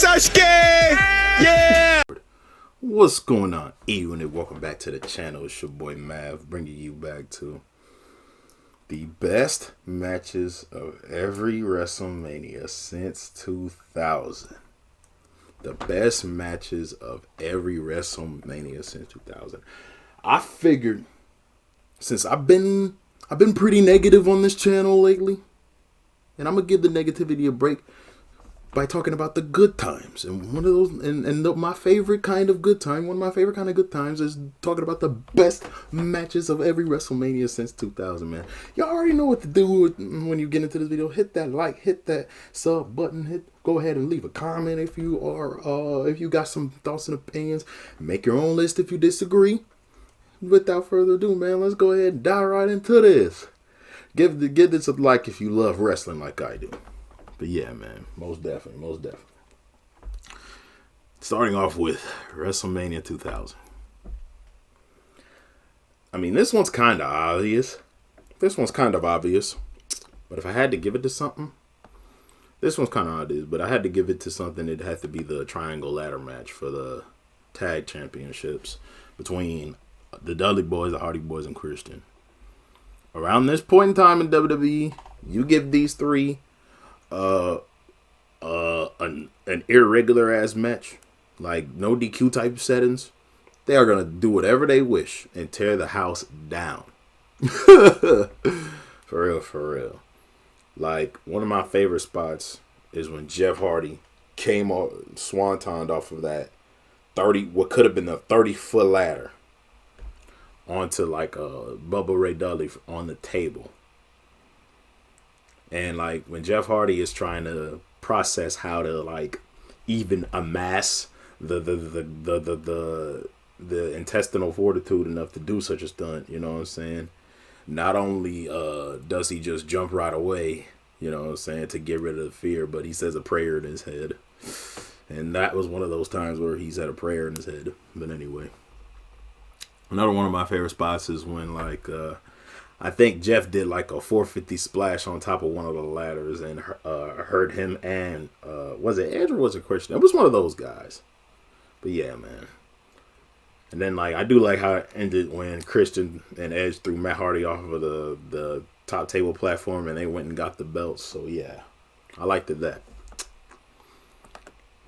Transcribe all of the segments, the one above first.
Sasuke! Yeah! What's going on, everyone? Welcome back to the channel. It's your boy Mav, bringing you back to the best matches of every WrestleMania since 2000. The best matches of every WrestleMania since 2000. I figured, since I've been pretty negative on this channel lately, and I'm gonna give the negativity a break by talking about the good times. And one of those, my favorite kind of good time, one of my favorite kind of good times is talking about the best matches of every WrestleMania since 2000, man. Y'all already know what to do when you get into this video. Hit that like, hit that sub button, go ahead and leave a comment if you got some thoughts and opinions. Make your own list if you disagree. Without further ado, man, let's go ahead and dive right into this. Give this a like if you love wrestling like I do. But yeah, man, most definitely. Starting off with WrestleMania 2000. I mean, this one's kind of obvious. But if I had to give it to something, this one's kind of obvious. But I had to give it to something. It had to be the Triangle Ladder match for the tag championships between the Dudley Boys, the Hardy Boys, and Christian. Around this point in time in WWE, you give these three an irregular ass match, like no DQ type settings, they are gonna do whatever they wish and tear the house down. For real. Like, one of my favorite spots is when Jeff Hardy came off, swantoned off of that what could have been a 30-foot ladder onto like Bubba Ray Dudley on the table. And like when Jeff Hardy is trying to process how to like even amass the intestinal fortitude enough to do such a stunt, you know what I'm saying? Not only does he just jump right away, you know what I'm saying, to get rid of the fear, but he says a prayer in his head. And that was one of those times where he said a prayer in his head. But anyway, another one of my favorite spots is when like I think Jeff did like a 450 splash on top of one of the ladders and hurt him and, was it Edge or was it Christian? It was one of those guys. But yeah, man. And then like, I do like how it ended when Christian and Edge threw Matt Hardy off of the top table platform and they went and got the belts. So yeah, I liked it that.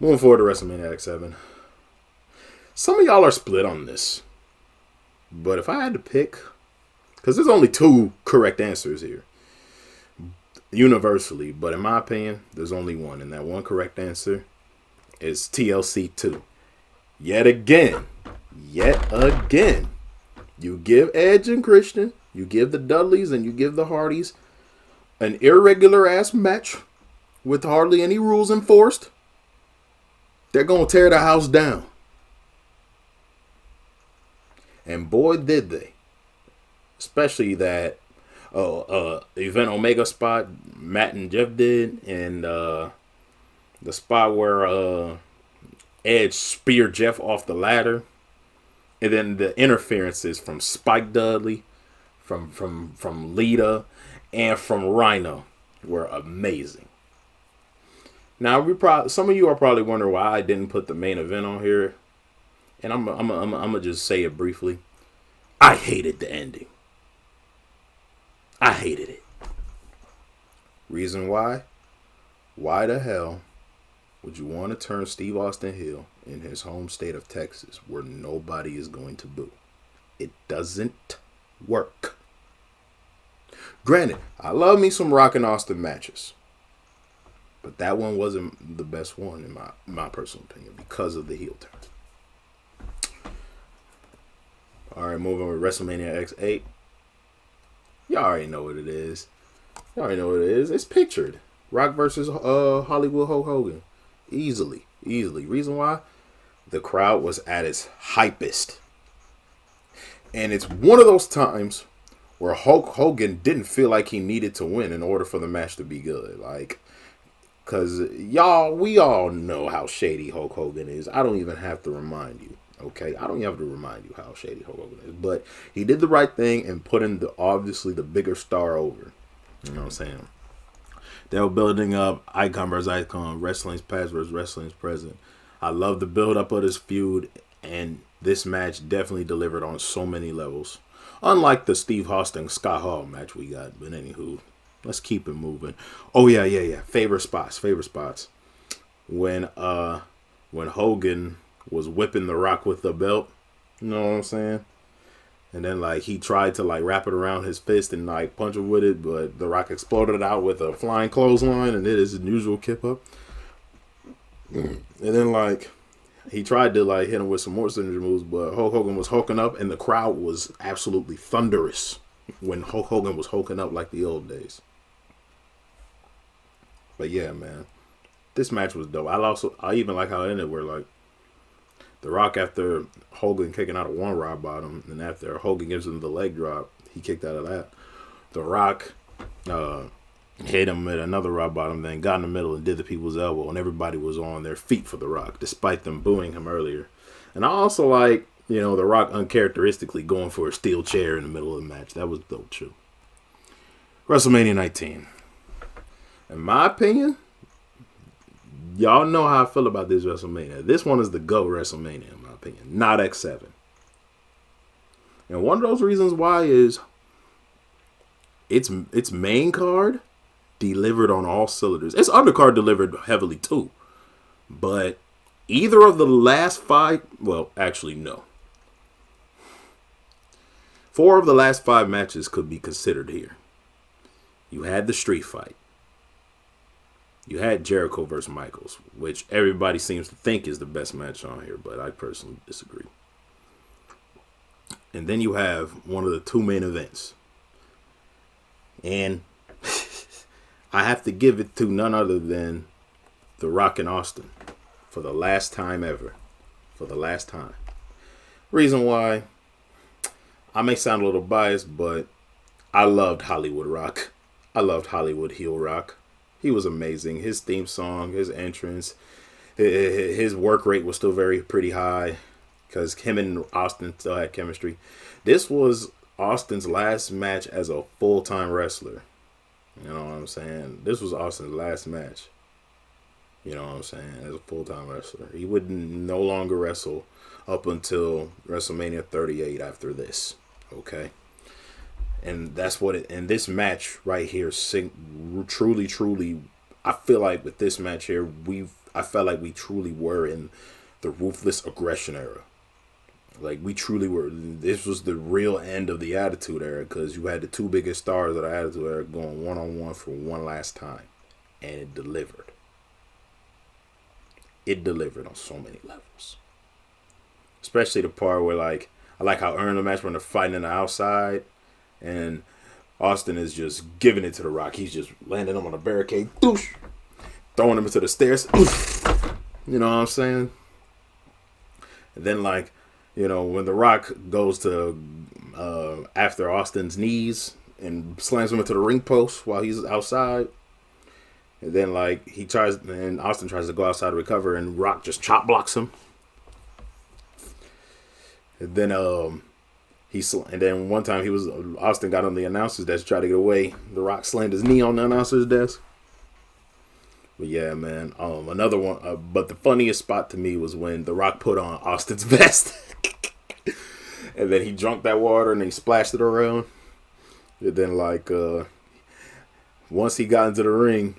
Moving forward to WrestleMania X7. Some of y'all are split on this. But if I had to pick, because there's only two correct answers here, universally. But in my opinion, there's only one. And that one correct answer is TLC 2. Yet again, you give Edge and Christian, you give the Dudleys and you give the Hardys an irregular ass match with hardly any rules enforced. They're going to tear the house down. And boy, did they. Especially that Event Omega spot Matt and Jeff did, and the spot where Edge speared Jeff off the ladder, and then the interferences from Spike Dudley, from Lita, and from Rhino were amazing. Now some of you are probably wondering why I didn't put the main event on here, and I'm gonna just say it briefly. I hated the ending. I hated it. Reason why? Why the hell would you want to turn Steve Austin heel in his home state of Texas where nobody is going to boo? It doesn't work. Granted, I love me some Rock and Austin matches. But that one wasn't the best one in my personal opinion because of the heel turn. Alright, moving on with WrestleMania X8. Y'all already know what it is. It's pictured. Rock versus Hollywood Hulk Hogan. Easily. Reason why? The crowd was at its hypest. And it's one of those times where Hulk Hogan didn't feel like he needed to win in order for the match to be good. Like, because we all know how shady Hulk Hogan is. I don't even have to remind you. Okay, I don't even have to remind you how shady Hulk Hogan is. But he did the right thing and put in obviously the bigger star over. You know what I'm saying? They were building up icon versus icon, wrestling's past versus wrestling's present. I love the build up of this feud, and this match definitely delivered on so many levels. Unlike the Steve Austin Scott Hall match we got, but anywho, let's keep it moving. Oh yeah. Favorite spots. When Hogan was whipping The Rock with the belt, you know what I'm saying? And then like he tried to like wrap it around his fist and like punch him with it, but The Rock exploded it out with a flying clothesline and did his usual kip up. And then like he tried to like hit him with some more signature moves, but Hulk Hogan was hulking up and the crowd was absolutely thunderous when Hulk Hogan was hulking up like the old days. But yeah, man, this match was dope. I even like how it ended where like The Rock, after Hogan kicking out of one rock bottom, and after Hogan gives him the leg drop, he kicked out of that. The Rock hit him at another rock bottom, then got in the middle and did the people's elbow, and everybody was on their feet for The Rock, despite them booing him earlier. And I also like, The Rock uncharacteristically going for a steel chair in the middle of the match. That was dope too. WrestleMania 19. In my opinion, y'all know how I feel about this WrestleMania. This one is the GOAT WrestleMania, in my opinion, not X7. And one of those reasons why is its main card delivered on all cylinders. Its undercard delivered heavily too. But either of the last five, well, actually no. 4 of the last 5 matches could be considered here. You had the street fight. You had Jericho versus Michaels, which everybody seems to think is the best match on here, but I personally disagree. And then you have one of the 2 main events. And I have to give it to none other than The Rock and Austin for the last time ever. For the last time. Reason why, I may sound a little biased, but I loved Hollywood Rock. I loved Hollywood Heel Rock. He was amazing. His theme song, his entrance, his work rate was still pretty high because him and Austin still had chemistry. This was Austin's last match as a full-time wrestler. You know what I'm saying? This was Austin's last match. You know what I'm saying? As a full-time wrestler. He would no longer wrestle up until WrestleMania 38 after this. Okay? And that's what it. And this match right here, truly, I feel like with this match here, I felt like we truly were in the ruthless aggression era. Like we truly were. This was the real end of the Attitude Era because you had the 2 biggest stars of the Attitude Era going one-on-one for one last time, and it delivered. It delivered on so many levels. Especially the part where I like how early the match when they're fighting on the outside. And Austin is just giving it to The Rock. He's just landing him on a barricade. Doosh, throwing him into the stairs. Doosh, you know what I'm saying? And then, when The Rock goes to after Austin's knees and slams him into the ring post while he's outside. And then, Austin tries to go outside to recover, and Rock just chop blocks him. And then, and then one time Austin got on the announcer's desk to try to get away. The Rock slammed his knee on the announcer's desk. But yeah, man. Another one. But the funniest spot to me was when The Rock put on Austin's vest. And then he drunk that water and he splashed it around. And then once he got into the ring,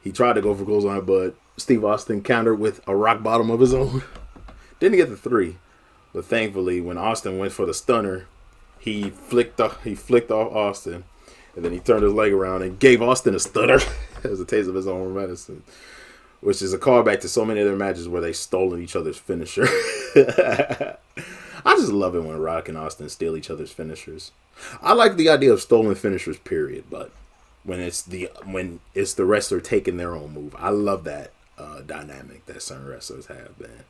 he tried to go for clothesline, but Steve Austin countered with a rock bottom of his own. Didn't get the 3. But thankfully, when Austin went for the stunner, he flicked off Austin, and then he turned his leg around and gave Austin a stunner as a taste of his own medicine, which is a callback to so many other matches where they stolen each other's finisher. I just love it when Rock and Austin steal each other's finishers. I like the idea of stolen finishers, period, but when it's the wrestler taking their own move, I love that dynamic that certain wrestlers have, man.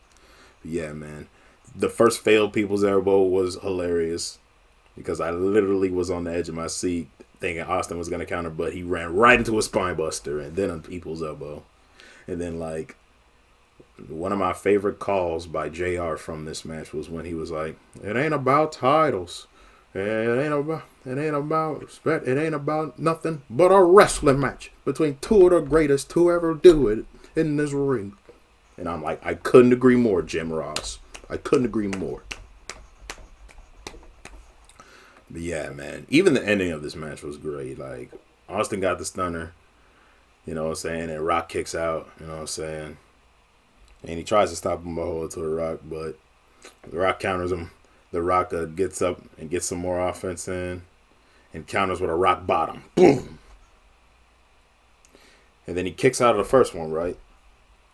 But yeah, man. The first failed People's Elbow was hilarious because I literally was on the edge of my seat thinking Austin was going to counter, but he ran right into a spine buster and then a People's Elbow. And then, one of my favorite calls by JR from this match was when he was like, "It ain't about titles. It ain't about nothing but a wrestling match between two of the greatest to ever do it in this ring. And I'm like, I couldn't agree more, Jim Ross. I couldn't agree more. But yeah, man, even the ending of this match was great. Like, Austin got the stunner, you know what I'm saying, and Rock kicks out, you know what I'm saying. And he tries to stop him by holding to the Rock, but the Rock counters him. The Rock gets up and gets some more offense in and counters with a rock bottom. Boom! And then he kicks out of the first one, right?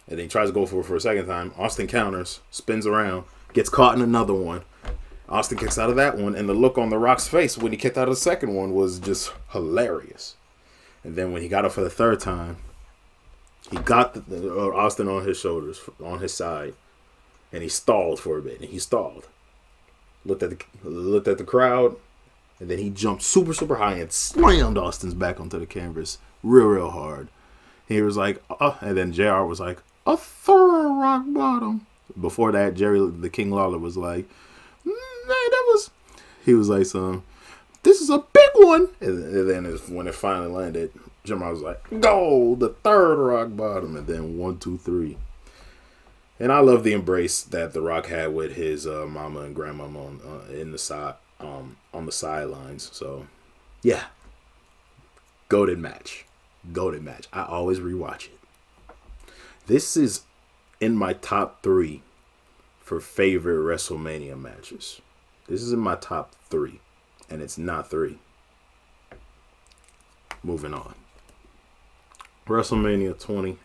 And then he tries to go for a second time. Austin counters, spins around, gets caught in another one. Austin kicks out of that one, and the look on The Rock's face when he kicked out of the second one was just hilarious. And then when he got up for the third time, he got Austin on his shoulders, on his side, and he stalled for a bit. And he stalled. Looked at the crowd, and then he jumped super high and slammed Austin's back onto the canvas real hard. He was like, and then JR was like, a thorough rock bottom. Before that, Jerry the King Lawler was like, he was like, this is a big one. And then when it finally landed, Jim Ross was like, go, the third rock bottom. And then 1, 2, 3. And I love the embrace that The Rock had with his mama and grandmama on the sidelines. So, yeah, goated match. I always rewatch it. This is in my top 3 for favorite WrestleMania matches. This is in my top 3, and it's not 3. Moving on. WrestleMania 20.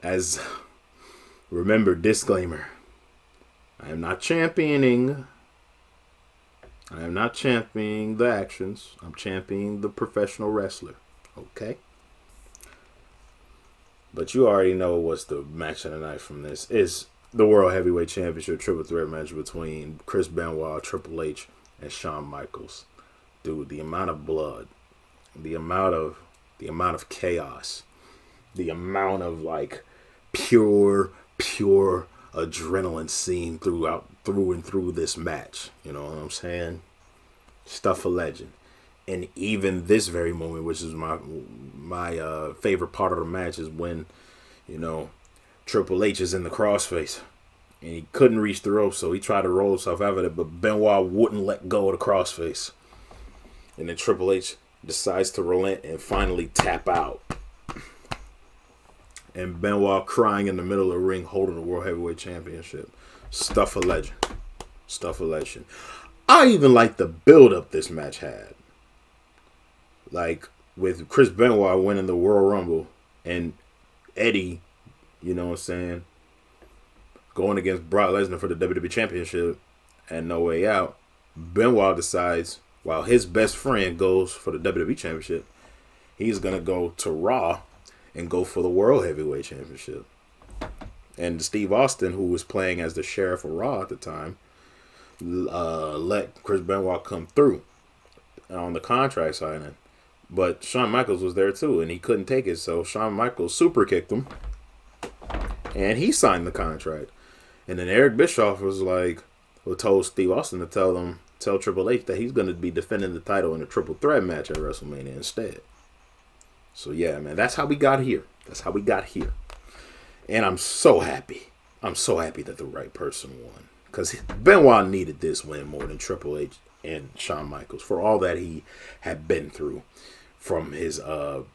As remember, disclaimer, I am not championing the actions. I'm championing the professional wrestler. Okay? But you already know what's the match of the night from this. Is the World Heavyweight Championship triple threat match between Chris Benoit, Triple H, and Shawn Michaels. Dude, the amount of blood, the amount of chaos, the amount of like pure adrenaline seen through and through this match. You know what I'm saying? Stuff a legend. And even this very moment, which is my favorite part of the match, is when, you know, Triple H is in the crossface and he couldn't reach the rope, so he tried to roll himself out of it, but Benoit wouldn't let go of the crossface. And then Triple H decides to relent and finally tap out. And Benoit crying in the middle of the ring holding the World Heavyweight Championship. Stuff a legend. I even like the build-up this match had. Like, with Chris Benoit winning the Royal Rumble and Eddie, you know what I'm saying, going against Brock Lesnar for the WWE Championship and No Way Out, Benoit decides, while his best friend goes for the WWE Championship, he's going to go to Raw and go for the World Heavyweight Championship. And Steve Austin, who was playing as the Sheriff of Raw at the time, let Chris Benoit come through on the contract signing. But Shawn Michaels was there too, and he couldn't take it, so Shawn Michaels super kicked him, and he signed the contract. And then Eric Bischoff was like, told Steve Austin to tell Triple H that he's going to be defending the title in a triple threat match at WrestleMania instead. So yeah, man, that's how we got here. And I'm so happy. That the right person won, because Benoit needed this win more than Triple H and Shawn Michaels for all that he had been through from his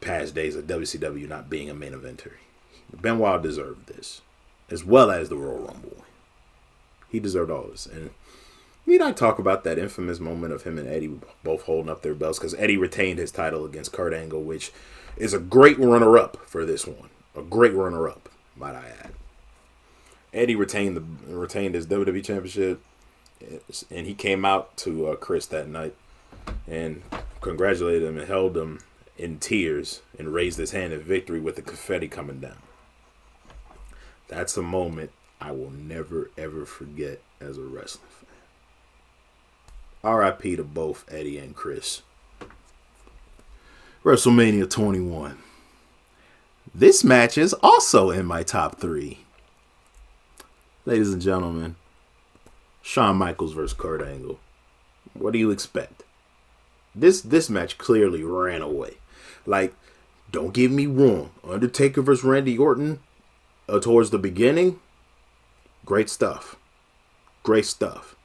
past days of WCW not being a main eventer. Benoit deserved this, as well as the Royal Rumble. He deserved all this. And we not talk about that infamous moment of him and Eddie both holding up their belts, because Eddie retained his title against Kurt Angle, which is a great runner-up for this one. A great runner-up, might I add. Eddie retained his WWE Championship, and he came out to Chris that night and congratulated him and held him in tears and raised his hand in victory with the confetti coming down. That's a moment I will never, ever forget as a wrestling fan. R.I.P. to both Eddie and Chris. WrestleMania 21. This match is also in my top 3. Ladies and gentlemen, Shawn Michaels versus Kurt Angle. What do you expect? This match clearly ran away. Like, don't get me wrong. Undertaker versus Randy Orton towards the beginning, great stuff. Great stuff.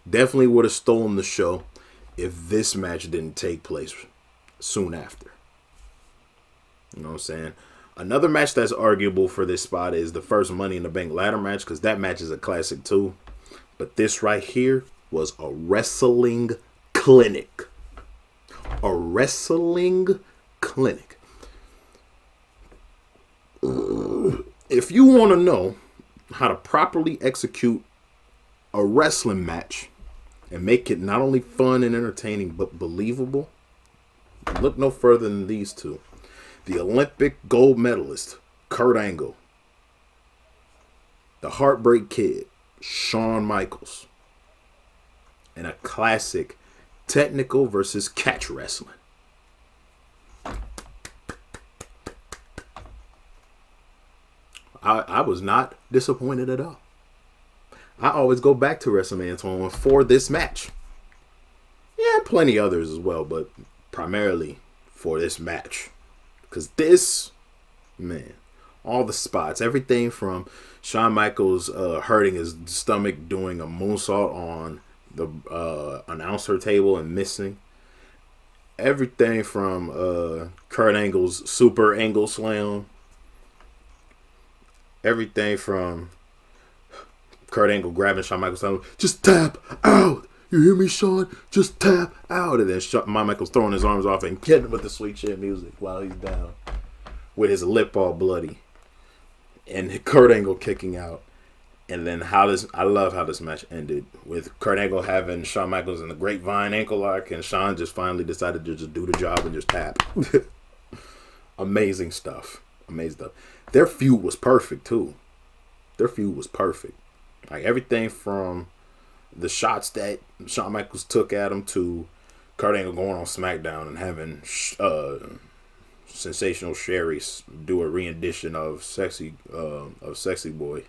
Definitely would have stolen the show if this match didn't take place soon after. You know what I'm saying? Another match that's arguable for this spot is the first Money in the Bank ladder match, because that match is a classic too. But this right here was a wrestling clinic. A wrestling clinic. If you want to know how to properly execute a wrestling match and make it not only fun and entertaining but believable, look no further than these two. The Olympic gold medalist, Kurt Angle. The Heartbreak Kid, Shawn Michaels. And a classic technical versus catch wrestling. I was not disappointed at all. I always go back to WrestleMania 21 for this match. Yeah, plenty others as well, but primarily for this match. Because this, man, all the spots, everything from Shawn Michaels hurting his stomach doing a moonsault on the announcer table and missing. Everything from Kurt Angle's super angle slam. Everything from Kurt Angle grabbing Shawn Michaels, saying, just tap out. You hear me, Shawn? Just tap out. And then Shawn Michaels throwing his arms off and getting with the sweet shit music while he's down with his lip all bloody. And Kurt Angle kicking out. And then I love how this match ended with Kurt Angle having Shawn Michaels in the grapevine ankle lock, and Shawn just finally decided to just do the job and just tap. Amazing stuff. Amazing stuff. Their feud was perfect too. Their feud was perfect. Like everything from the shots that Shawn Michaels took at him to Kurt Angle going on SmackDown and having Sensational Sherry do a rendition of Sexy Boy.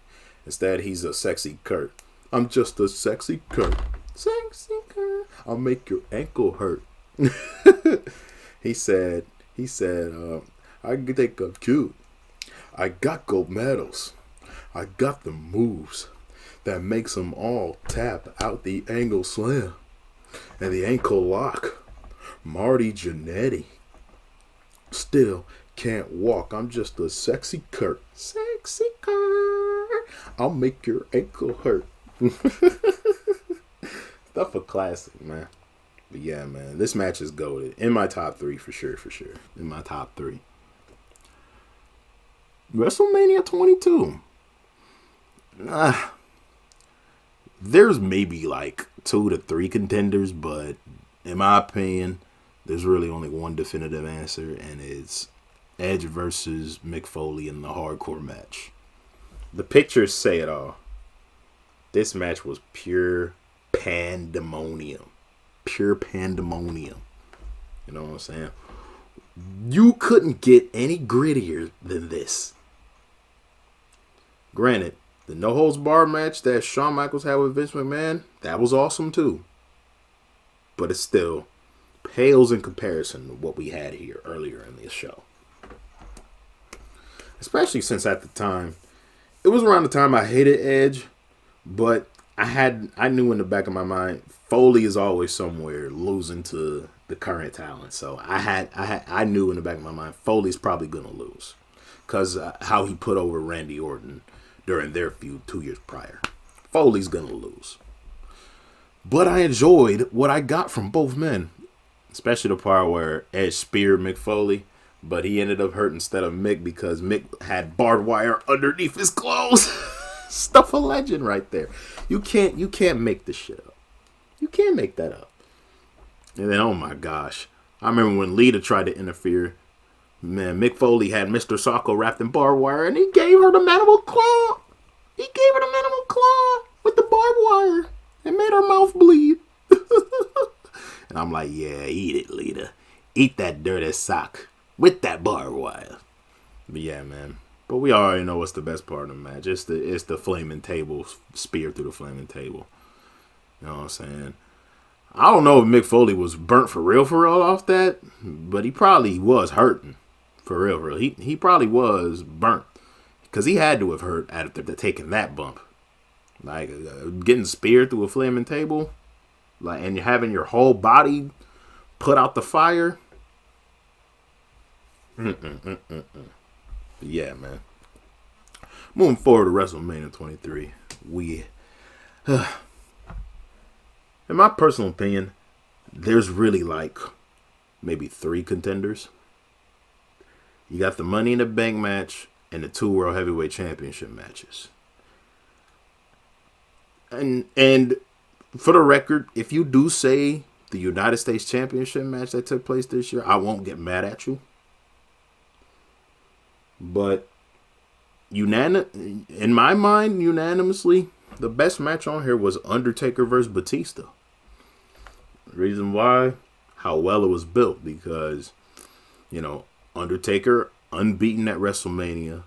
Instead, he's a sexy Kurt. I'm just a sexy Kurt. Sexy Kurt. I'll make your ankle hurt. He said, I think I'm cute. I got gold medals. I got the moves that makes them all tap out the angle slam and the ankle lock. Marty Jannetty still can't walk. I'm just a sexy Kurt. Sexy Kurt. I'll make your ankle hurt. Stuff a classic, man. But yeah, man, this match is goated. In my top 3 for sure. In my top 3. WrestleMania 22. There's maybe like 2 to 3 contenders, but in my opinion, there's really only one definitive answer, and it's Edge versus Mick Foley in the hardcore match. The pictures say it all. This match was pure pandemonium. Pure pandemonium. You know what I'm saying? You couldn't get any grittier than this. Granted, the no holds barred match that Shawn Michaels had with Vince McMahon, that was awesome too. But it still pales in comparison to what we had here earlier in this show. Especially since at the time, it was around the time I hated Edge, but I knew in the back of my mind, Foley is always somewhere losing to the current talent. So I knew in the back of my mind, Foley's probably gonna lose because how he put over Randy Orton during their feud 2 years prior. Foley's gonna lose. But I enjoyed what I got from both men. Especially the part where Edge speared Mick Foley, but he ended up hurt instead of Mick because Mick had barbed wire underneath his clothes. Stuff a legend right there. You can't make this shit up. You can't make that up. And then, oh my gosh. I remember when Lita tried to interfere. Man, Mick Foley had Mr. Socko wrapped in barbed wire, and he gave her the mandible claw. He gave her the mandible claw with the barbed wire and made her mouth bleed. And I'm like, yeah, eat it, Lita. Eat that dirty sock with that barbed wire. But yeah, man. But we already know what's the best part of the match. It's the flaming table, spear through the flaming table. You know what I'm saying? I don't know if Mick Foley was burnt for real off that, but he probably was hurting for real. He probably was burnt because he had to have hurt after taking that bump, like getting speared through a flaming table, like, and having your whole body put out the fire. Yeah, man. Moving forward to WrestleMania 23, in my personal opinion, there's really like maybe 3 contenders. You got the Money in the Bank match and the 2 World Heavyweight Championship matches. And for the record, if you do say the United States Championship match that took place this year, I won't get mad at you. But in my mind, unanimously, the best match on here was Undertaker versus Batista. The reason why, how well it was built, because, you know, Undertaker, unbeaten at WrestleMania,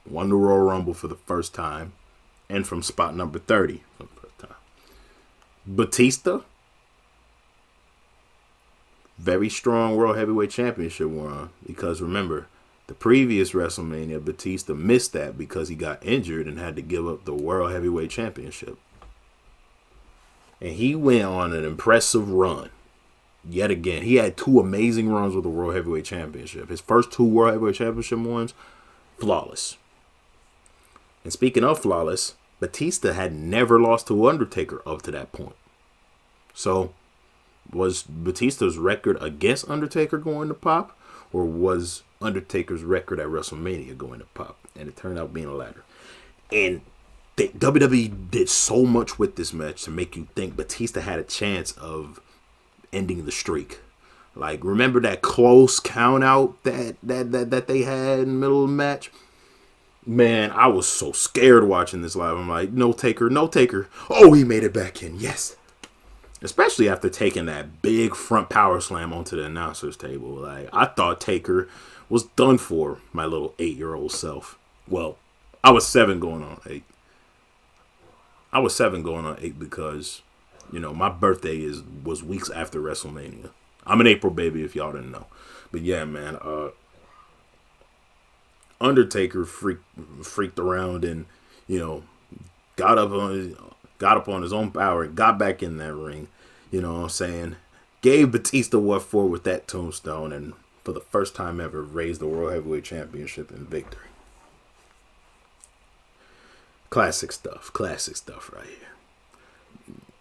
won the Royal Rumble for the first time, and from spot number 30 for the first time. Batista, very strong World Heavyweight Championship run, because remember, the previous WrestleMania, Batista missed that because he got injured and had to give up the World Heavyweight Championship. And he went on an impressive run. Yet again, he had 2 amazing runs with the World Heavyweight Championship. His first 2 World Heavyweight Championship ones, flawless. And speaking of flawless, Batista had never lost to Undertaker up to that point. So, was Batista's record against Undertaker going to pop? Or was Undertaker's record at WrestleMania going to pop? And it turned out being the latter. And WWE did so much with this match to make you think Batista had a chance of ending the streak. Like, remember that close count out that they had in the middle of the match? Man, I was so scared watching this live. I'm like, no Taker. Oh, he made it back in. Yes. Especially after taking that big front power slam onto the announcer's table. Like, I thought Taker was done for, my little 8-year-old self. Well, I was 7 going on 8. I was 7 going on 8 because, you know, my birthday was weeks after WrestleMania. I'm an April baby if y'all didn't know. But yeah, man, Undertaker freaked around and, you know, got up on his own power and got back in that ring. You know what I'm saying? Gave Batista what for with that tombstone, and for the first time ever raised the World Heavyweight Championship in victory. Classic stuff right here.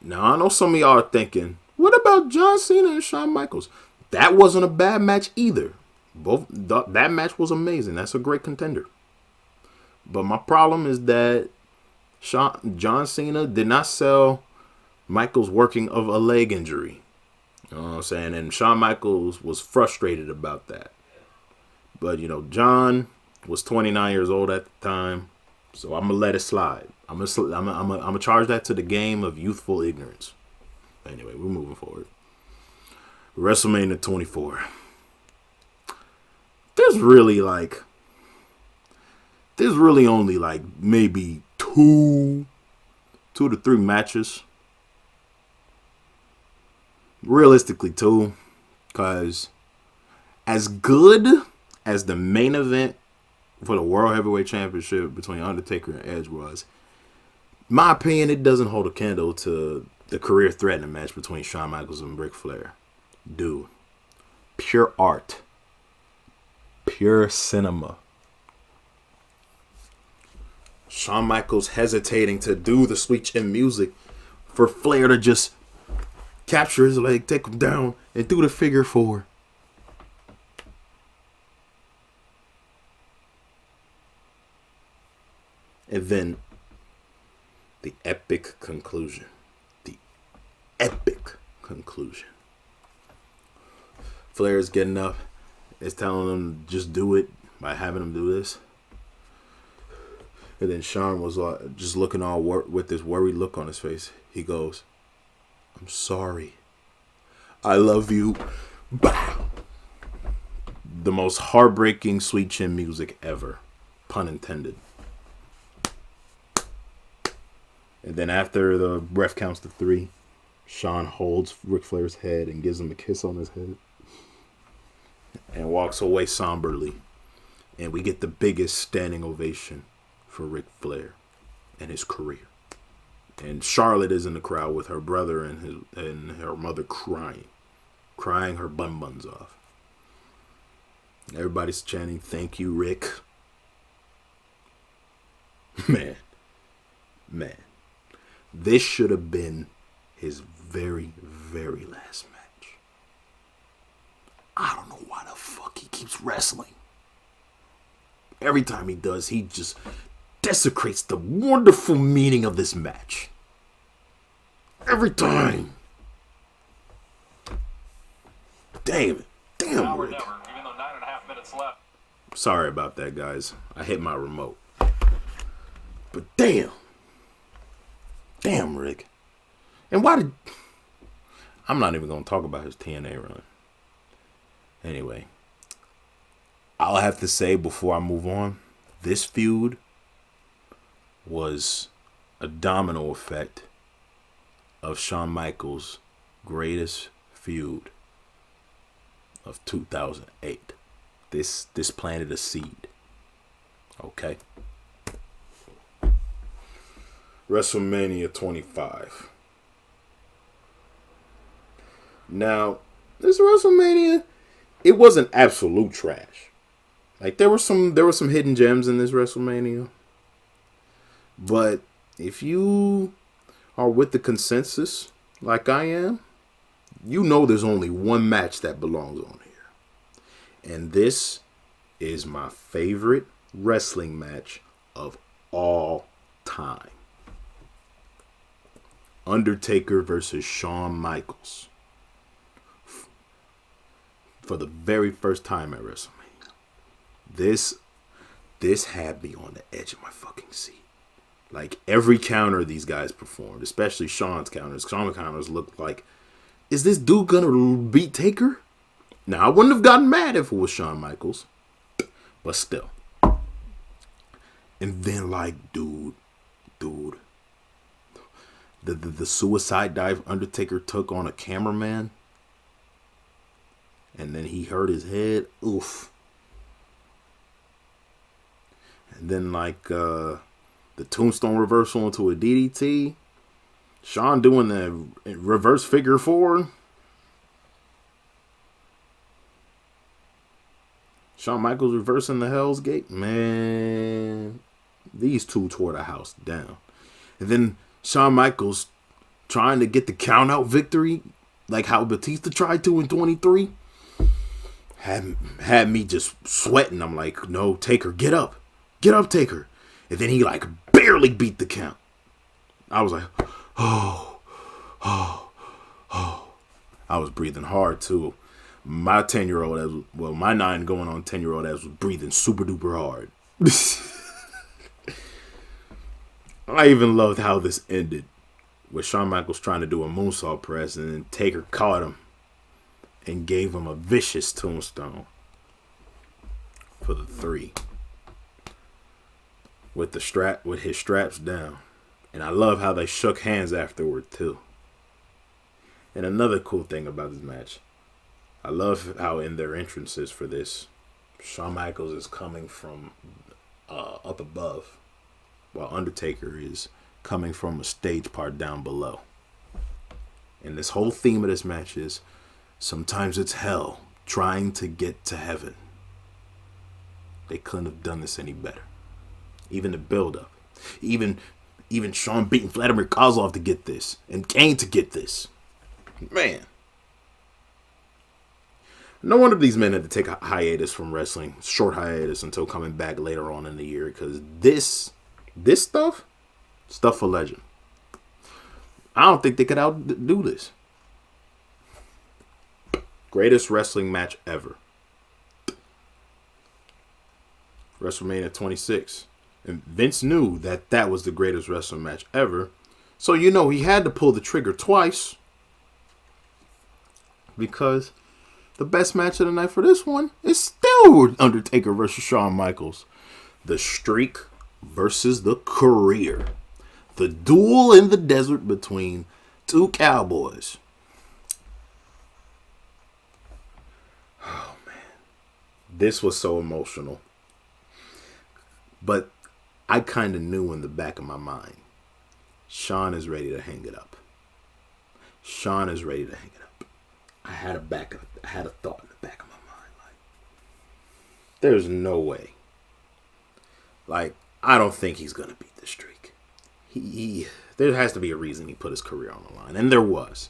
Now, I know some of y'all are thinking, what about John Cena and Shawn Michaels? That wasn't a bad match either. That match was amazing. That's a great contender. But my problem is that John Cena did not sell Michaels working of a leg injury. You know what I'm saying? And Shawn Michaels was frustrated about that. But, you know, John was 29 years old at the time. So I'm going to let it slide. I'm gonna charge that to the game of youthful ignorance. Anyway, we're moving forward. WrestleMania 24. There's really only like maybe 2 to 3 matches. Realistically 2. Because as good as the main event for the World Heavyweight Championship between Undertaker and Edge was, in my opinion, it doesn't hold a candle to the career-threatening match between Shawn Michaels and Ric Flair. Dude, pure art. Pure cinema. Shawn Michaels hesitating to do the sweet chin music for Flair to just capture his leg, take him down, and do the figure 4. And then the epic conclusion. The epic conclusion. Flair is getting up. Is telling him just do it by having him do this. And then Shawn was just looking all with this worried look on his face. He goes, "I'm sorry. I love you." Bah! The most heartbreaking sweet chin music ever. Pun intended. And then after the ref counts to 3, Shawn holds Ric Flair's head and gives him a kiss on his head and walks away somberly. And we get the biggest standing ovation for Ric Flair and his career. And Charlotte is in the crowd with her brother and her mother crying her buns off. Everybody's chanting, "Thank you, Rick." Man. This should have been his very, very last match. I don't know why the fuck he keeps wrestling. Every time he does, he just desecrates the wonderful meaning of this match. Every time. Damn it. Damn, Rick. Even though 9.5 minutes left. Sorry about that, guys. I hit my remote. But damn. Damn, Rick. And why did... I'm not even going to talk about his TNA run. Anyway. I'll have to say before I move on, this feud was a domino effect of Shawn Michaels' greatest feud of 2008. This planted a seed. Okay. WrestleMania 25. Now, this WrestleMania, it wasn't absolute trash. Like there were some hidden gems in this WrestleMania. But if you are with the consensus like I am, you know there's only one match that belongs on here. And this is my favorite wrestling match of all time. Undertaker versus Shawn Michaels. For the very first time at WrestleMania. This had me on the edge of my fucking seat. Like every counter these guys performed, especially Shawn's counters. Shawn's counters looked like, is this dude gonna beat Taker? Now I wouldn't have gotten mad if it was Shawn Michaels, but still. And then like, dude, the suicide dive Undertaker took on a cameraman, and then he hurt his head. Oof. And then like the tombstone reversal into a DDT. Shawn doing the reverse figure four. Shawn Michaels reversing the Hell's Gate. Man, these two tore the house down. And then Shawn Michaels trying to get the count out victory, like how Batista tried to in 23. Had me just sweating. I'm like, no, Taker, get up. Get up, Taker. And then he like barely beat the count. I was like, oh. I was breathing hard too. My 10-year-old, my 9 going on 10-year-old ass was breathing super duper hard. I even loved how this ended. With Shawn Michaels trying to do a moonsault press and then Taker caught him and gave him a vicious tombstone for the 3. With his straps down. And I love how they shook hands afterward too. And another cool thing about this match, I love how in their entrances for this, Shawn Michaels is coming from up above, while Undertaker is coming from a stage part down below. And this whole theme of this match is, sometimes it's hell trying to get to heaven. They couldn't have done this any better. Even the build-up. Even Shawn beating Vladimir Kozlov to get this. And Kane to get this. Man. No wonder these men had to take a hiatus from wrestling. Short hiatus until coming back later on in the year. Because this stuff for legend. I don't think they could outdo this. Greatest wrestling match ever. WrestleMania 26. And Vince knew that was the greatest wrestling match ever. So, he had to pull the trigger twice. Because the best match of the night for this one is still Undertaker versus Shawn Michaels. The streak versus the career. The duel in the desert between Two Cowboys. Oh, man. This was so emotional. But I kind of knew in the back of my mind, Sean is ready to hang it up. Sean is ready to hang it up. I had a thought in the back of my mind. Like, there's no way. Like, I don't think he's going to beat the streak. There has to be a reason he put his career on the line. And there was.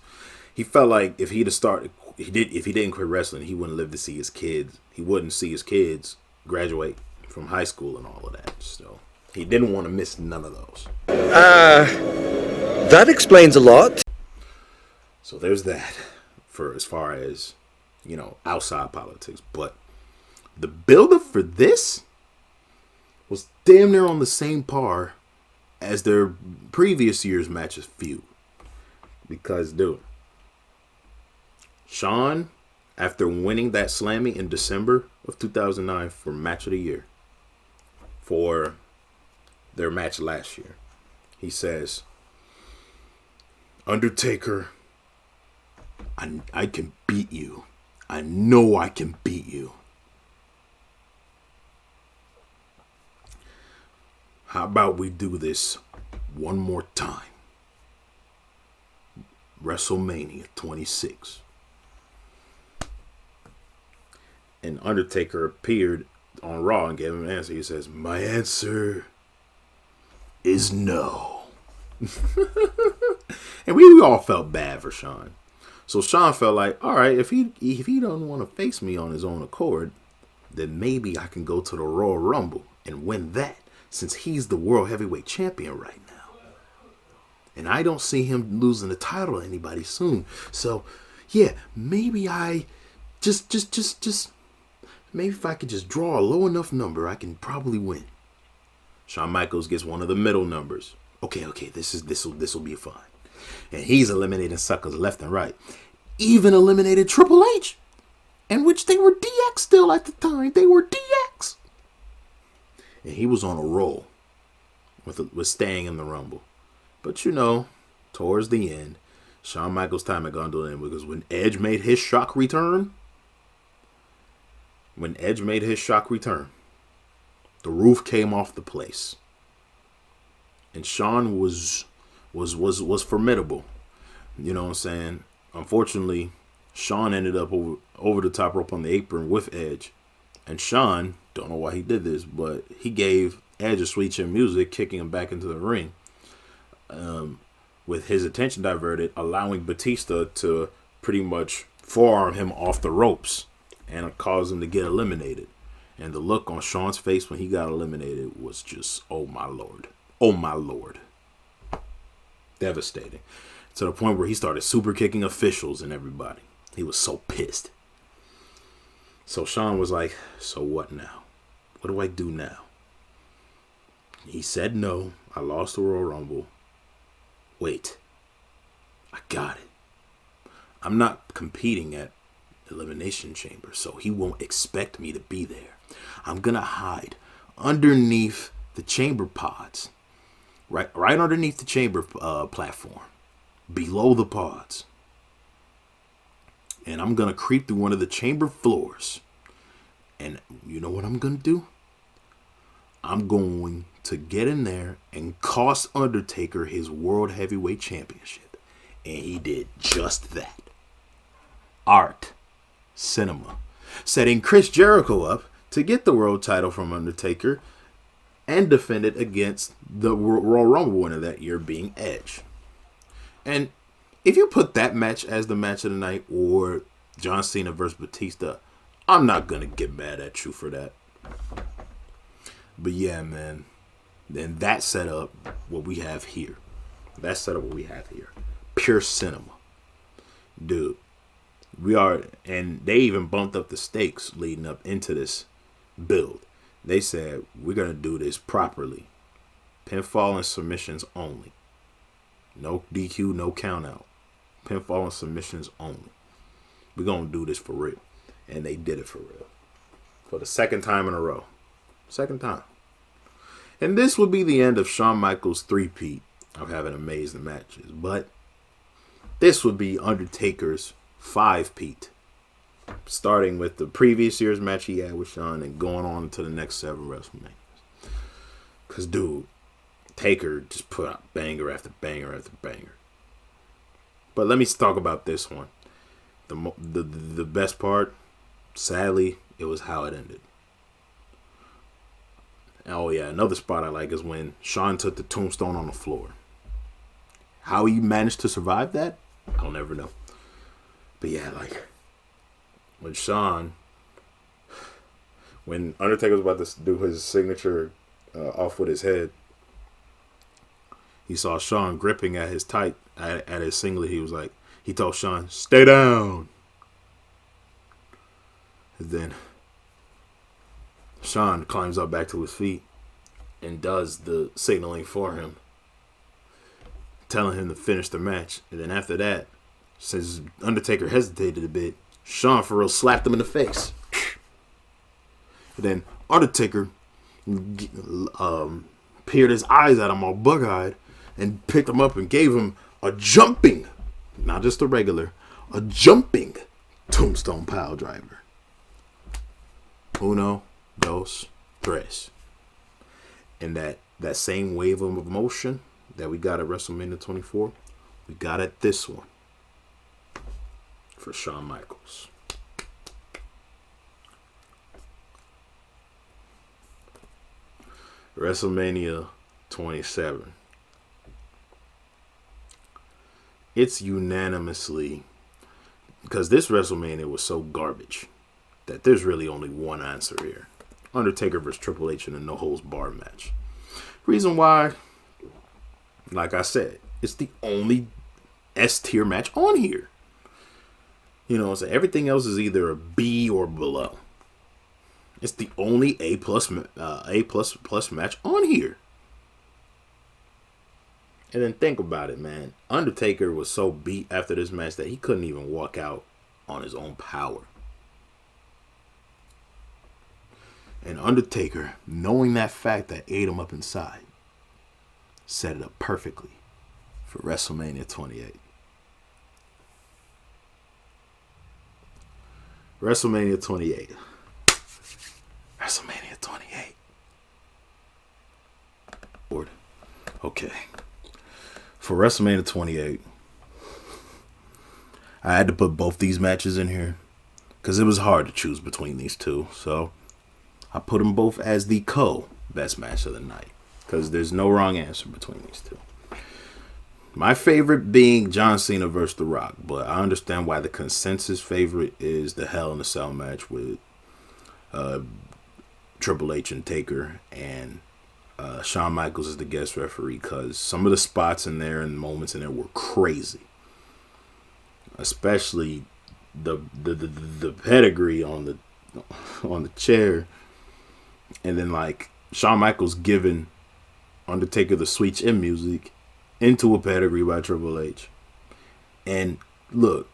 He felt like if he didn't quit wrestling, he wouldn't live to see his kids. He wouldn't see his kids graduate from high school and all of that. So he didn't want to miss none of those. That explains a lot. So there's that for as far as, outside politics. But the build-up for this was damn near on the same par as their previous year's matches feud. Because, dude, Sean, after winning that Slammy in December of 2009 for Match of the Year, for their match last year, he says, Undertaker, I can beat you. I know I can beat you. How about we do this one more time? WrestleMania 26. And Undertaker appeared on Raw and gave him an answer. He says, my answer is no. And we all felt bad for Sean. So Sean felt like, all right, if he don't want to face me on his own accord, then maybe I can go to the Royal Rumble and win that, since he's the World Heavyweight Champion right now. And I don't see him losing the title to anybody soon. So, yeah, maybe I maybe if I could just draw a low enough number, I can probably win. Shawn Michaels gets one of the middle numbers. Okay, this will be fine. And he's eliminating suckers left and right. Even eliminated Triple H, in which they were DX still at the time. They were DX. And he was on a roll with staying in the Rumble. But towards the end, Shawn Michaels' time had gone to an end, because when Edge made his shock return, the roof came off the place. And Shawn was formidable. You know what I'm saying? Unfortunately, Shawn ended up over the top rope on the apron with Edge. And Shawn, don't know why he did this, but he gave Edge a sweet chin music, kicking him back into the ring. With his attention diverted, allowing Batista to pretty much forearm him off the ropes and cause him to get eliminated. And the look on Shawn's face when he got eliminated was just, oh my Lord. Oh my Lord. Devastating. To the point where he started super kicking officials and everybody. He was so pissed. So Shawn was like, so what now? What do I do now? He said no. I lost the Royal Rumble. Wait. I got it. I'm not competing at Elimination Chamber, so he won't expect me to be there. I'm going to hide underneath the chamber pods. Right underneath the chamber platform. Below the pods. And I'm going to creep through one of the chamber floors. And you know what I'm going to do? I'm going to get in there and cost Undertaker his World Heavyweight Championship. And he did just that. Art. Cinema. Setting Chris Jericho up to get the world title from Undertaker and defend it against the Royal Rumble winner that year, being Edge. And if you put that match as the match of the night, or John Cena versus Batista, I'm not going to get mad at you for that. But yeah, man. Then that set up what we have here. Pure cinema. Dude. And they even bumped up the stakes leading up into this build. They said, we're going to do this properly. Pinfall and submissions only. No DQ, no count out. Pinfall and submissions only. We're going to do this for real. And they did it for real. For the second time in a row. Second time. And this would be the end of Shawn Michaels' three-peat of having amazing matches. But This would be Undertaker's 5-peat. Starting with the previous year's match he had with Shawn and going on to the next 7 WrestleManias. Because, dude, Taker just put out banger after banger after banger. But let me talk about this one. The best part, sadly, it was how it ended. Oh, yeah, another spot I like is when Shawn took the tombstone on the floor. How he managed to survive that, I'll never know. But yeah, like, when Undertaker was about to do his signature off with his head, he saw Shawn gripping at his at his singlet. He told Shawn, "Stay down." And then Shawn climbs up back to his feet and does the signaling for him, telling him to finish the match. And then after that, since Undertaker hesitated a bit, Shawn for real slapped him in the face. And then Undertaker peered his eyes at him all bug-eyed and picked him up and gave him a jumping, not just a regular, a jumping tombstone pile driver. Uno, dos, tres. And that same wave of emotion that we got at WrestleMania 24, we got at this one for Shawn Michaels. WrestleMania 27. It's unanimously, because this WrestleMania was so garbage that there's really only one answer here. Undertaker versus Triple H in a no-holds-barred match. Reason why, like I said, it's the only S-tier match on here. You know what I'm saying? Everything else is either a B or below. It's the only A plus match on here. And then think about it, man. Undertaker was so beat after this match that he couldn't even walk out on his own power. And Undertaker, knowing that fact that ate him up inside, set it up perfectly for WrestleMania 28. WrestleMania 28. WrestleMania 28. Lord. Okay. For WrestleMania 28, I had to put both these matches in here because it was hard to choose between these two. So I put them both as the best match of the night because there's no wrong answer between these two. My favorite being John Cena versus The Rock, but I understand why the consensus favorite is the Hell in a Cell match with Triple H and Taker, and Shawn Michaels is the guest referee because some of the spots in there and moments in there were crazy, especially the pedigree on the chair, and then like Shawn Michaels giving Undertaker the Sweet Chin music into a pedigree by Triple H. And look,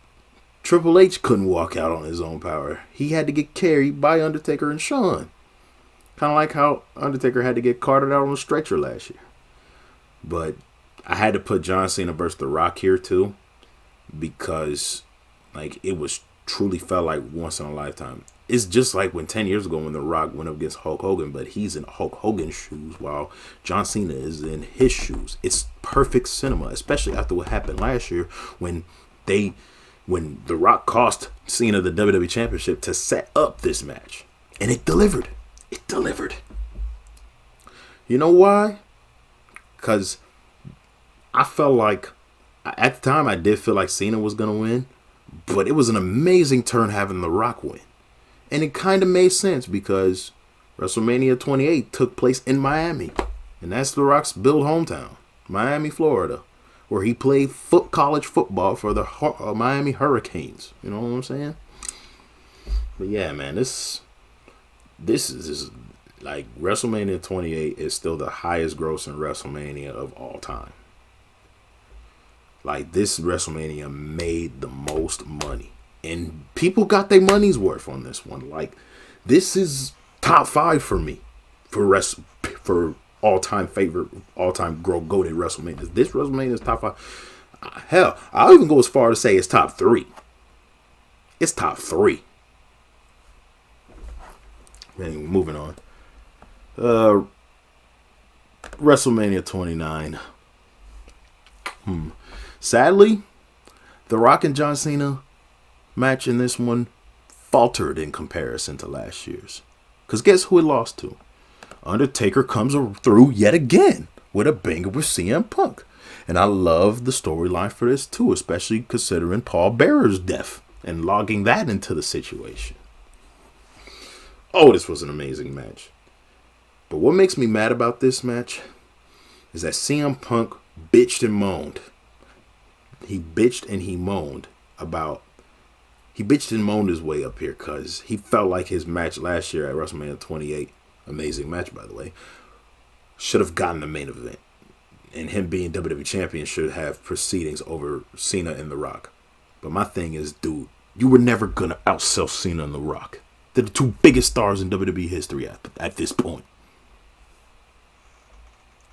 Triple H couldn't walk out on his own power. He had to get carried by Undertaker and Shawn. Kind of like how Undertaker had to get carted out on a stretcher last year. But I had to put John Cena versus The Rock here too, because like it was truly felt like once in a lifetime. It's just like when 10 years ago when The Rock went up against Hulk Hogan, but he's in Hulk Hogan's shoes while John Cena is in his shoes. It's perfect cinema, especially after what happened last year when The Rock cost Cena the WWE Championship to set up this match. And it delivered. It delivered. You know why? Because I felt like, at the time I did feel like Cena was going to win, but it was an amazing turn having The Rock win. And it kind of made sense because WrestleMania 28 took place in Miami. And that's The Rock's build hometown, Miami, Florida, where he played college football for the Miami Hurricanes. You know what I'm saying? But yeah, man, this is like WrestleMania 28 is still the highest grossing WrestleMania of all time. Like, this WrestleMania made the most money. And people got their money's worth on this one. Like, this is top 5 for me for all-time favorite, all-time goated WrestleMania. This WrestleMania is top 5. Hell, I'll even go as far to say it's top 3. It's top 3. Anyway, moving on. WrestleMania 29. Sadly, The Rock and John Cena match in this one faltered in comparison to last year's. Because guess who it lost to? Undertaker comes through yet again with a banger with CM Punk. And I love the storyline for this too, especially considering Paul Bearer's death and logging that into the situation. Oh, this was an amazing match. But what makes me mad about this match is that CM Punk bitched and moaned. He bitched and he moaned his way up here because he felt like his match last year at WrestleMania 28, amazing match by the way, should have gotten the main event. And him being WWE Champion should have proceedings over Cena and The Rock. But my thing is, dude, you were never going to outsell Cena and The Rock. They're the 2 biggest stars in WWE history at this point.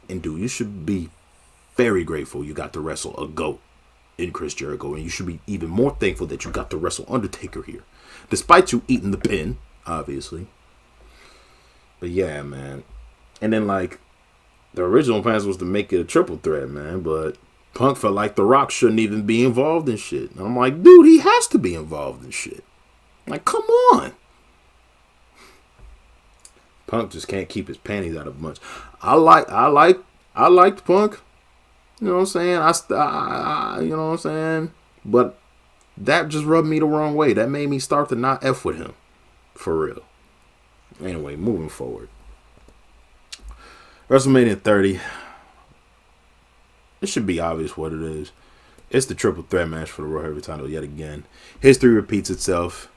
And dude, you should be very grateful you got to wrestle a GOAT in Chris Jericho. And you should be even more thankful that you got to wrestle Undertaker here. Despite you eating the pin, obviously. But yeah, man. And then like, the original plan was to make it a triple threat, man. But Punk felt like The Rock shouldn't even be involved in shit. And I'm like, dude, he has to be involved in shit. Like, come on. Punk just can't keep his panties out of much. I liked Punk. You know what I'm saying? You know what I'm saying? But that just rubbed me the wrong way. That made me start to not F with him. For real. Anyway, moving forward. WrestleMania 30. It should be obvious what it is. It's the triple threat match for the Royal Heavyweight title yet again. History repeats itself.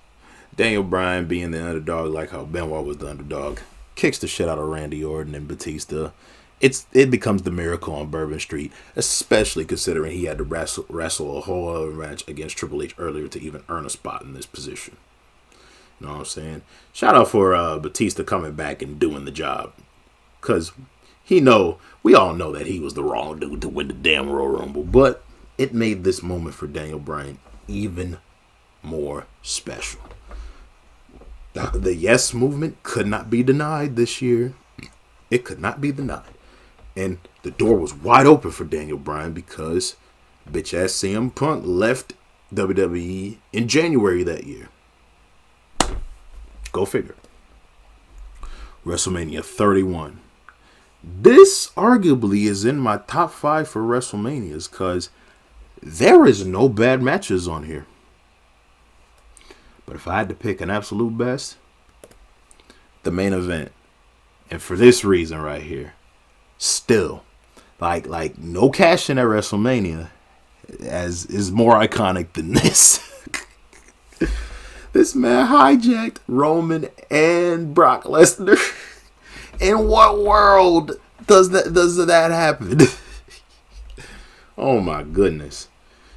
Daniel Bryan being the underdog like how Benoit was the underdog. Kicks the shit out of Randy Orton and Batista. It becomes the Miracle on Bourbon Street, especially considering he had to wrestle a whole other match against Triple H earlier to even earn a spot in this position. You know what I'm saying? Shout out for Batista coming back and doing the job. Because we all know that he was the wrong dude to win the damn Royal Rumble. But it made this moment for Daniel Bryan even more special. The Yes movement could not be denied this year. It could not be denied. And the door was wide open for Daniel Bryan because bitch ass CM Punk left WWE in January that year. Go figure. WrestleMania 31. This arguably is in my top 5 for WrestleManias because there is no bad matches on here. But if I had to pick an absolute best, the main event. And for this reason right here, still, like no cash in at WrestleMania as is more iconic than this. This man hijacked Roman and Brock Lesnar. In what world does that happen? Oh my goodness.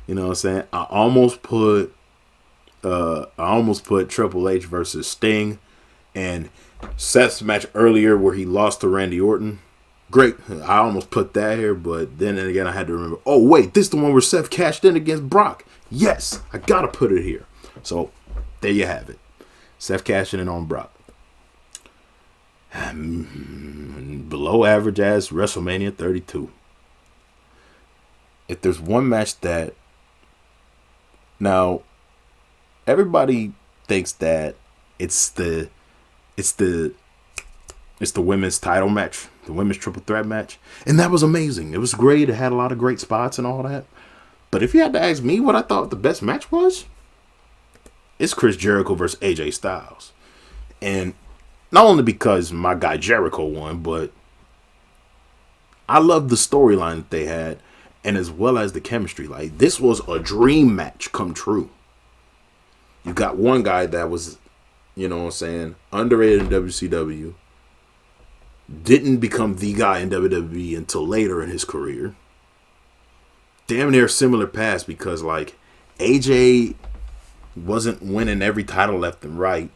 You know what I'm saying? I almost put Triple H versus Sting and Seth's match earlier where he lost to Randy Orton. Great. I almost put that here, but then again I had to remember, oh wait, this is the one where Seth cashed in against Brock. Yes, I gotta put it here. So there you have it. Seth cashing in on Brock. Below average as WrestleMania 32. If there's one match that now everybody thinks that it's the women's title match, the women's triple threat match, and that was amazing. It was great. It had a lot of great spots and all that. But if you had to ask me what I thought the best match was, it's Chris Jericho versus AJ Styles. And not only because my guy Jericho won, but I love the storyline that they had, and as well as the chemistry. Like, this was a dream match come true. You got one guy that was, you know what I'm saying, underrated in WCW, didn't become the guy in WWE until later in his career. Damn near similar paths because, like, AJ wasn't winning every title left and right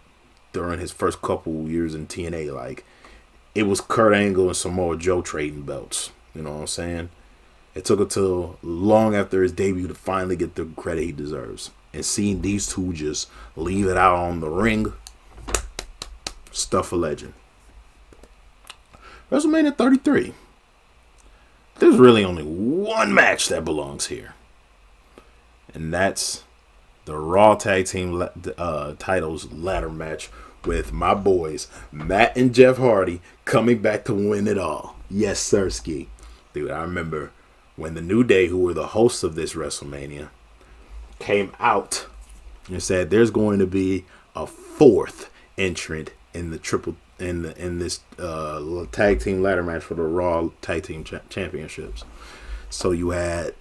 during his first couple years in TNA. Like, it was Kurt Angle and Samoa Joe trading belts. You know what I'm saying? It took until long after his debut to finally get the credit he deserves. And seeing these two just leave it out on the ring, stuff a legend. WrestleMania 33. There's really only one match that belongs here. And that's the Raw Tag Team titles ladder match with my boys, Matt and Jeff Hardy, coming back to win it all. Yes, sirski. Dude, I remember when the New Day, who were the hosts of this WrestleMania, came out and said there's going to be a fourth entrant in the in this tag team ladder match for the Raw Tag Team Championships. So you had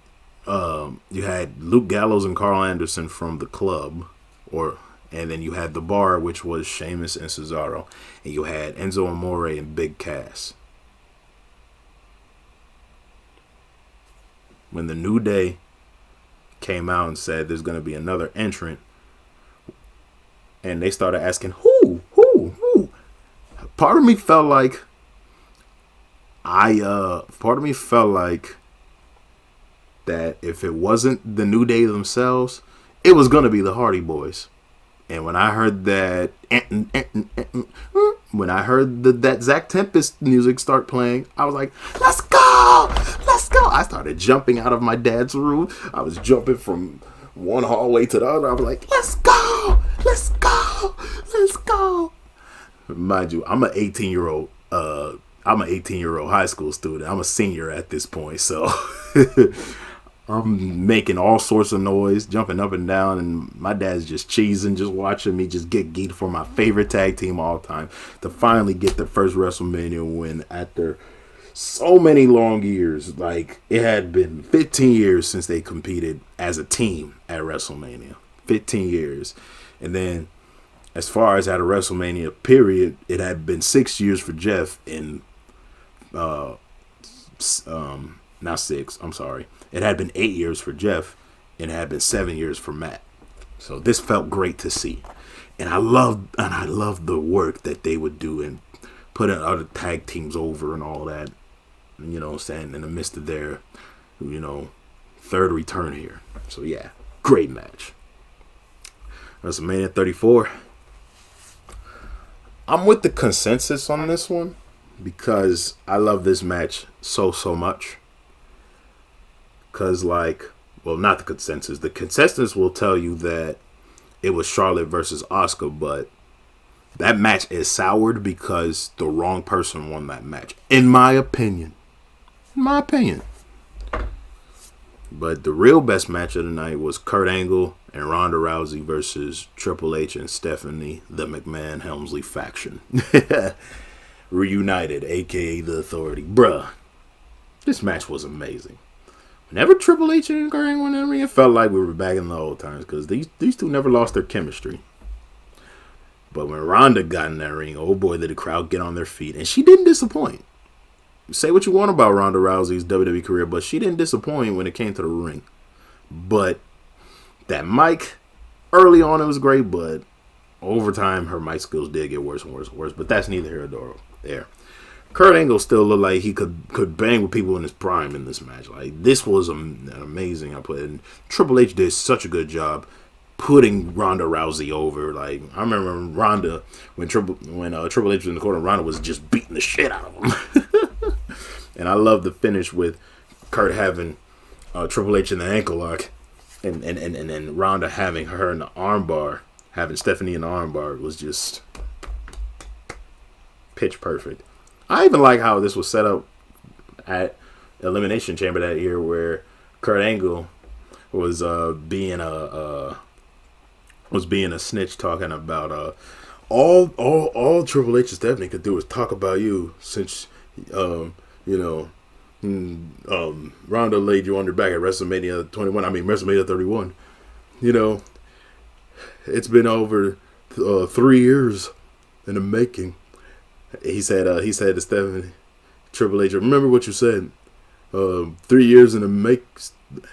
Luke Gallows and Carl Anderson from the club, and then you had the Bar, which was Sheamus and Cesaro, and you had Enzo Amore and Big Cass. When the New Day came out and said there's going to be another entrant, and they started asking who, part of me felt like that if it wasn't the New Day themselves, it was going to be the Hardy Boys. And when I heard that, that Zach Tempest music start playing, I was like, let's go, let's go. I started jumping out of my dad's room. I was jumping from one hallway to the other. I was like, let's go, let's go, let's go. Mind you, I'm an 18-year-old high school student. I'm a senior at this point, so I'm making all sorts of noise, jumping up and down, and my dad's just cheesing, just watching me just get geeked for my favorite tag team all time to finally get their first WrestleMania win after so many long years. Like, it had been 15 years since they competed as a team at WrestleMania. 15 years. And then, as far as at a WrestleMania period, it had been 6 years for Jeff and not 6, I'm sorry. It had been 8 years for Jeff, and it had been 7 years for Matt. So this felt great to see. And I loved the work that they would do and putting other tag teams over and all that. You know what I'm saying? In the midst of their, third return here. So yeah, great match. WrestleMania 34. I'm with the consensus on this one because I love this match so much. Because, not the consensus. The consensus will tell you that it was Charlotte versus Asuka, but that match is soured because the wrong person won that match. In my opinion. But the real best match of the night was Kurt Angle and Ronda Rousey versus Triple H and Stephanie, the McMahon Helmsley faction. Reunited, a.k.a. The Authority. Bruh, this match was amazing. Whenever Triple H and Kurt Angle went in the ring, it felt like we were back in the old times because these two never lost their chemistry. But when Ronda got in that ring, oh boy, did the crowd get on their feet. And she didn't disappoint. Say what you want about Ronda Rousey's WWE career, but she didn't disappoint when it came to the ring. But that mic, early on it was great, but over time her mic skills did get worse and worse and worse. But that's neither here nor there. Kurt Angle still looked like he could bang with people in his prime in this match. Like, this was an amazing output. And Triple H did such a good job putting Ronda Rousey over. Like, I remember when Triple H was in the corner, Ronda was just beating the shit out of him. And I love the finish with Kurt having Triple H in the ankle lock and then Ronda having her in the armbar, having Stephanie in the armbar was just pitch perfect. I even like how this was set up at Elimination Chamber that year, where Kurt Angle was being a snitch, talking about all Triple H and Stephanie could do is talk about you since Ronda laid you on your back at WrestleMania 21. I mean WrestleMania 31. It's been over 3 years in the making. He said to Stephanie, Triple H, remember what you said. 3 years in the make.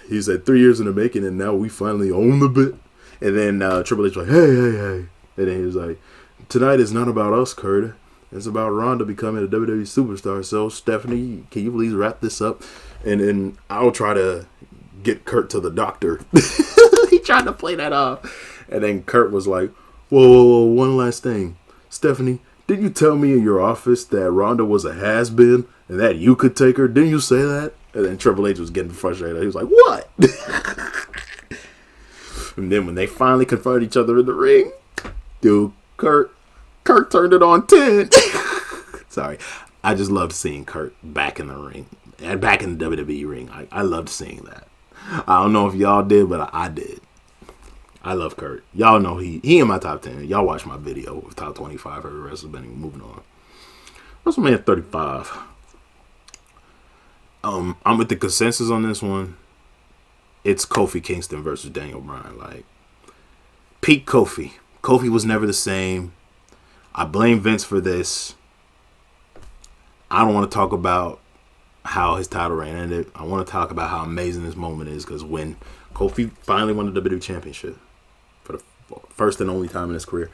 He said 3 years in the making, and now we finally own the bit. And then Triple H was like, hey. And then he was like, tonight is not about us, Kurt. It's about Ronda becoming a WWE superstar. So, Stephanie, can you please wrap this up? And then I'll try to get Kurt to the doctor. He tried to play that off. And then Kurt was like, whoa, one last thing. Stephanie, didn't you tell me in your office that Ronda was a has-been and that you could take her? Didn't you say that? And then Triple H was getting frustrated. He was like, what? And then when they finally confronted each other in the ring, dude, Kurt turned it on 10. Sorry. I just loved seeing Kurt back in the ring. And back in the WWE ring. I loved seeing that. I don't know if y'all did, but I did. I love Kurt. Y'all know he in my top 10. Y'all watch my video of top 25 for WrestleMania. Moving on. WrestleMania 35. I'm with the consensus on this one. It's Kofi Kingston versus Daniel Bryan. Like, peak Kofi. Kofi was never the same. I blame Vince for this. I don't want to talk about how his title reign ended. I want to talk about how amazing this moment is, because when Kofi finally won the WWE Championship for the first and only time in his career,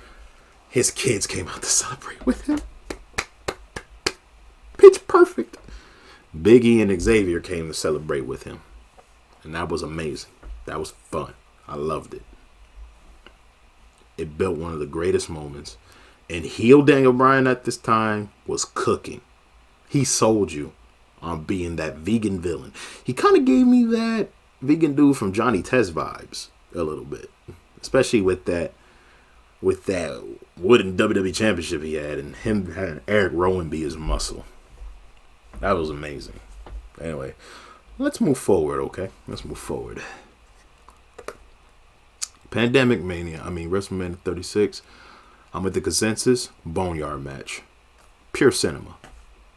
his kids came out to celebrate with him. Pitch perfect. Big E and Xavier came to celebrate with him. And that was amazing. That was fun. I loved it. It built one of the greatest moments. And heel Daniel Bryan at this time was cooking. He sold you on being that vegan villain. He kind of gave me that vegan dude from Johnny Test vibes a little bit. Especially with that wooden WWE Championship he had, and him having Eric Rowan be his muscle. That was amazing. Anyway, let's move forward, okay? Let's move forward. Pandemic Mania. WrestleMania 36. I'm with the consensus. Boneyard match. Pure cinema.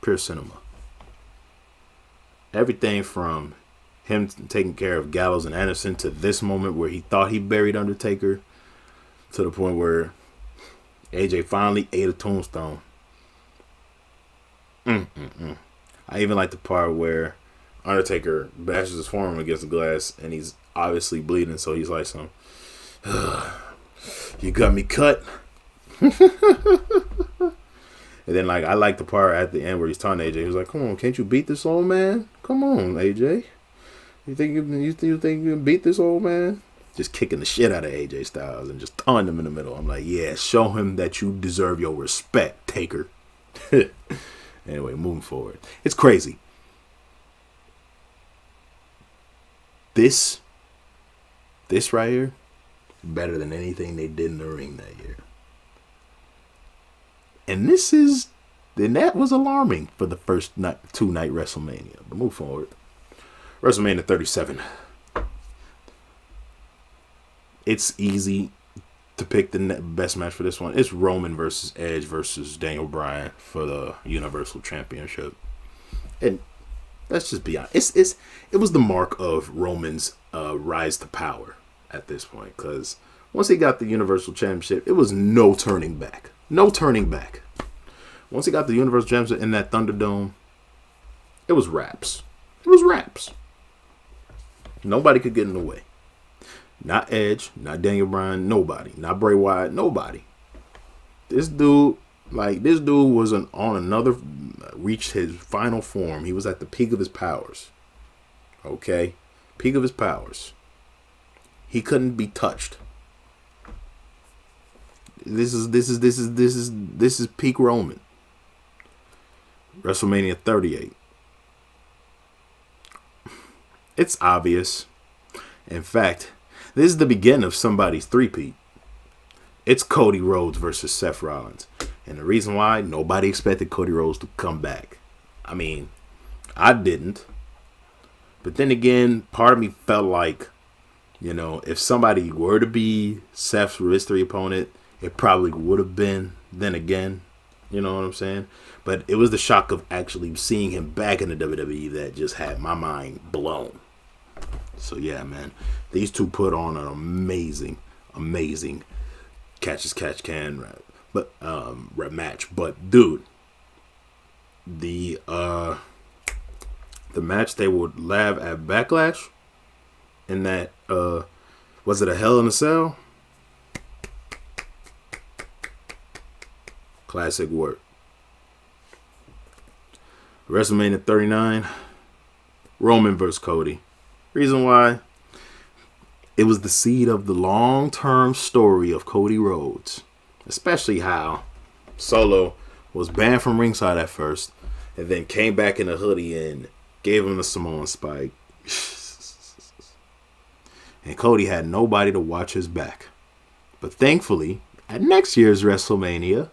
Pure cinema. Everything from him taking care of Gallows and Anderson to this moment where he thought he buried Undertaker, to the point where AJ finally ate a tombstone. I even like the part where Undertaker bashes his forearm against the glass and he's obviously bleeding, so he's like, you got me cut. And then, I like the part at the end where he's telling AJ, he was like, come on, can't you beat this old man? Come on, AJ. You think you can beat this old man? Just kicking the shit out of AJ Styles and just throwing him in the middle. I'm like, yeah, show him that you deserve your respect, Taker. Anyway, moving forward. It's crazy. This right here, better than anything they did in the ring that year. And that was alarming for the first two-night WrestleMania. But move forward. WrestleMania 37. It's easy to pick the best match for this one. It's Roman versus Edge versus Daniel Bryan for the Universal Championship. And let's just be honest. It was the mark of Roman's rise to power at this point. Because once he got the Universal Championship, it was no turning back. No turning back. Once he got the Universal Championship in that Thunderdome, it was wraps. It was wraps. Nobody could get in the way. Not Edge, not Daniel Bryan, nobody. Not Bray Wyatt, nobody. This dude was reached his final form. He was at the peak of his powers. Okay? Peak of his powers. He couldn't be touched. This is peak Roman. WrestleMania 38. It's obvious. In fact, this is the beginning of somebody's three-peat. It's Cody Rhodes versus Seth Rollins. And the reason why, nobody expected Cody Rhodes to come back. I didn't. But then again, part of me felt like, if somebody were to be Seth's mystery opponent, it probably would have been then again. You know what I'm saying? But it was the shock of actually seeing him back in the WWE that just had my mind blown. So yeah, man. These two put on an amazing catch as catch can match. But dude, the match they would have at Backlash in that was it a Hell in a Cell? Classic work. WrestleMania 39. Roman versus Cody. Reason why? It was the seed of the long-term story of Cody Rhodes. Especially how Solo was banned from ringside at first and then came back in a hoodie and gave him the Samoan spike. And Cody had nobody to watch his back. But thankfully, at next year's WrestleMania,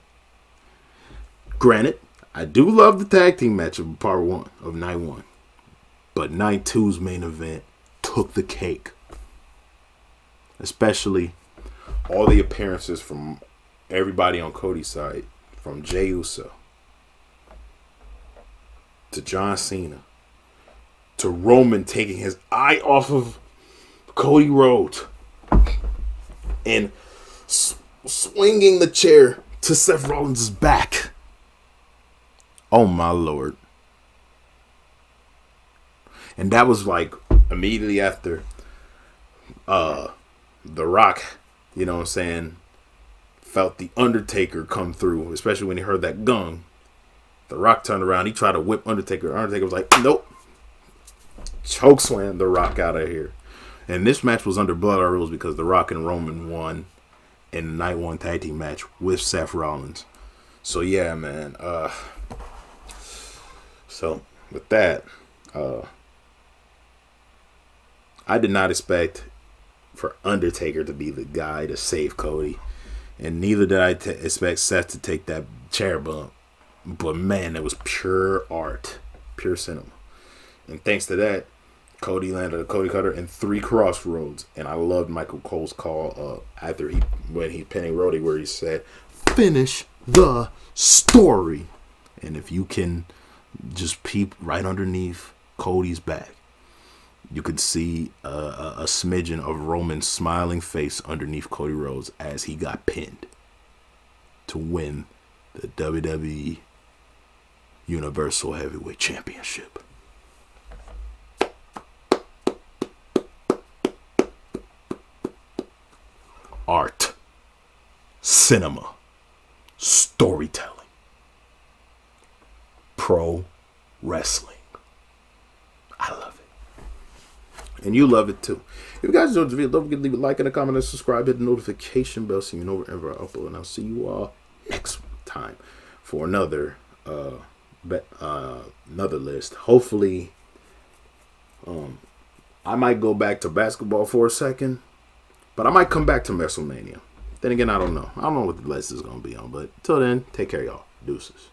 granted, I do love the tag team match of part 1 of night 1. But night 2's main event took the cake. Especially all the appearances from everybody on Cody's side. From Jey Uso to John Cena to Roman taking his eye off of Cody Rhodes and swinging the chair to Seth Rollins' back. Oh my Lord. And that was like immediately after The Rock, you know what I'm saying, felt the Undertaker come through, especially when he heard that gong. The Rock turned around, he tried to whip Undertaker. Undertaker was like, nope. Chokeslam The Rock out of here. And this match was under blood rules because The Rock and Roman won in the night 1 tag team match with Seth Rollins. So yeah, man. So with that, I did not expect for Undertaker to be the guy to save Cody. And neither did I expect Seth to take that chair bump. But man, that was pure art. Pure cinema. And thanks to that, Cody landed a Cody Cutter and 3 crossroads. And I loved Michael Cole's call when he penny Roddy, where he said, finish the story. And if you can just peep right underneath Cody's back, you could see a smidgen of Roman's smiling face underneath Cody Rhodes as he got pinned to win the WWE Universal Heavyweight Championship. Art, cinema, storytelling, pro wrestling. I love it. And you love it too. If you guys enjoyed the video, don't forget to leave a like and a comment and subscribe. Hit the notification bell so you know whenever I upload. And I'll see you all next time for another list. Hopefully, I might go back to basketball for a second, but I might come back to WrestleMania. Then again, I don't know. I don't know what the list is going to be on. But till then, take care, y'all. Deuces.